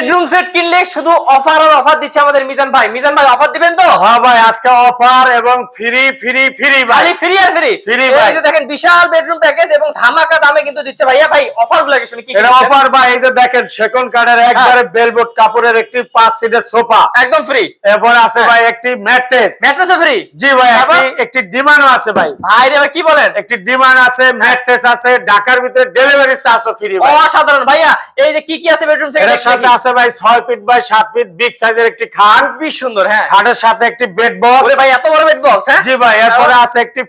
Bedroom set কিনলে শুধু offer আর offer দিচ্ছে আমাদের মিজান ভাই। মিজান ভাই অফার দিবেন তো? হ্যাঁ ভাই, আজকে অফার এবং ফ্রি ফ্রি ফ্রি ভাই, খালি ফ্রি আর ফ্রি। ফ্রি এই ভাই। যে দেখেন বিশাল বেডরুম প্যাকেজ এবং ধামাকা দামে কিন্তু দিচ্ছে ভাইয়া। ভাই অফার গুলো শুনি কি কি এটা দিচ্ছেন? অফার ভাই, এই যে দেখেন সেকন্ড কার্ডের একবারে বেলবোট কাপড়ের একটি 5 সিটের সোফা একদম ফ্রি। এরপর আছে ভাই একটি ম্যাট্রেস। ম্যাট্রেসও ফ্রি? জি ভাই, তারপর? একটি ডিমান্ড আছে ভাই। ভাই রে ভাই কি বলেন? একটি ডিমান্ড আছে, ম্যাট্রেস আছে, ঢাকার ভিতরে ডেলিভারি চার্জও ফ্রি ভাই। অসাধারণ ভাইয়া। এই যে কি কি আছে বেডরুম সেট? এর সাথে আছে ভাই 6 ফিট বাই 7 ফিট বিগ সাইজের একটি খাট, খুবই সুন্দর। হ্যাঁ খাটের সাথে একটি বেড বক্স। ওরে ভাই এত বড় বেড বক্স? হ্যাঁ জি ভাই, এরপরে আছে একটি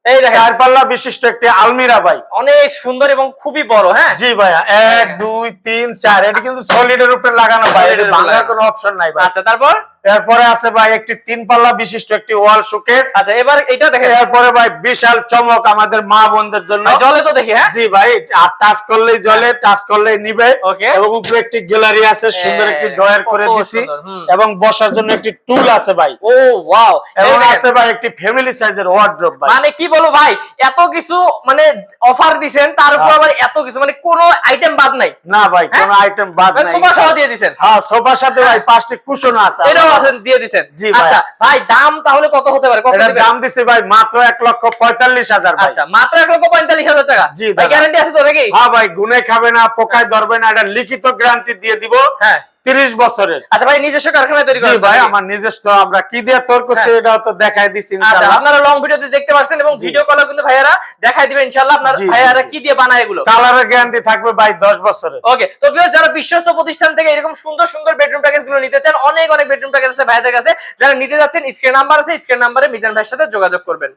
এই দেখেন 4 পাল্লা বিশিষ্ট একটি আলমিরা ভাই। অনেক সুন্দর এবং খুবই বড়। হ্যাঁ জি ভাইয়া, 1 2 3 4, এটা কিন্তু সলিডের উপরে লাগানো ভাই, Solid এটা এর উপরে ভাঙার লাগানো। কোনো অপশন নাই ভাই। আচ্ছা তারপর? এরপরে আছে ভাই একটি 3 পাল্লা বিশিষ্ট একটি ওয়াল শোকেস। আচ্ছা এবার এটা দেখেন এরপরে ভাই বিশাল চমক আমাদের মা বোনদের জন্য। ভাই জলে তো দেখি। হ্যাঁ জি ভাই, আর টাচ করলেই জ্বলে, টাচ করলেই নিবে। ওকে। এবং উপরে একটি গ্যালারি আছে, সুন্দর একটি ড্রয়ার করে কত দিছি। সুন্দর, হুম। এবং বসার জন্য একটি টুল আছে ভাই। ও ওয়াও। এবং আছে ভাই একটি ফ্যামিলি সাইজের ওয়ার্ড্রোব ভাই। মানে কি বলবো ভাই, এত কিছু মানে অফার দিবেন, তার উপর আবার এত কিছু, মানে কোনো আইটেম বাদ নাই। না ভাই, হ্যাঁ? কোনো আইটেম বাদ নাই। সোফা সহ দিয়ে দিবেন? হ্যাঁ, সোফার সাথে ভাই 5টি কুশন আছে। এটাও আছে দিয়ে দিবেন? জি ভাই। আচ্ছা ভাই দাম তাহলে কত হতে পারে? কত এটার দিবেন? দাম দিছি ভাই মাত্র 1,45,000 ভাই। আচ্ছা মাত্র 1,45,000 টাকা। জি ভাই দাদা। গ্যারান্টি আছে তো নাকি? হ্যাঁ ভাই, গুনে খাবে না, পোকায় ধরবে না, এটা লিখিত গ্যারান্টি দিয়ে দিব হ্যাঁ 30 বছরের। আচ্ছা ভাই নিজস্ব কারখানায় তৈরি জি করেন? ভাই, আমার নিজস্ব, আমরা কি দিয়ে তৈরি করছি হ্যাঁ। এটা তো দেখাই দিছি আচ্ছা ইনশাআল্লাহ। আপনারা লং ভিডিওতে দেখতে পাচ্ছেন এবং জি। ভিডিও কলও কিন্তু ভাইয়ারা দেখাই দিবেন ইনশাআল্লাহ। আপনার জি, জি, ভাইয়ারা জি। কি দিয়ে বানায় এগুলো। কালারের গ্যারান্টি থাকবে ভাই 10 বছরের। ওকে, তো ভিউয়ার্স যারা বিশ্বস্ত প্রতিষ্ঠান থেকে এরকম সুন্দর সুন্দর বেডরুম প্যাকেজ গুলো নিতে চান, অনেক অনেক বেডরুম প্যাকেজ আছে ভাইদের কাছে, যারা নিতে যাচ্ছেন স্ক্রিন নাম্বার আছে, স্ক্রিন নাম্বারে মিজান ভাইয়ের সাথে যোগাযোগ করবেন।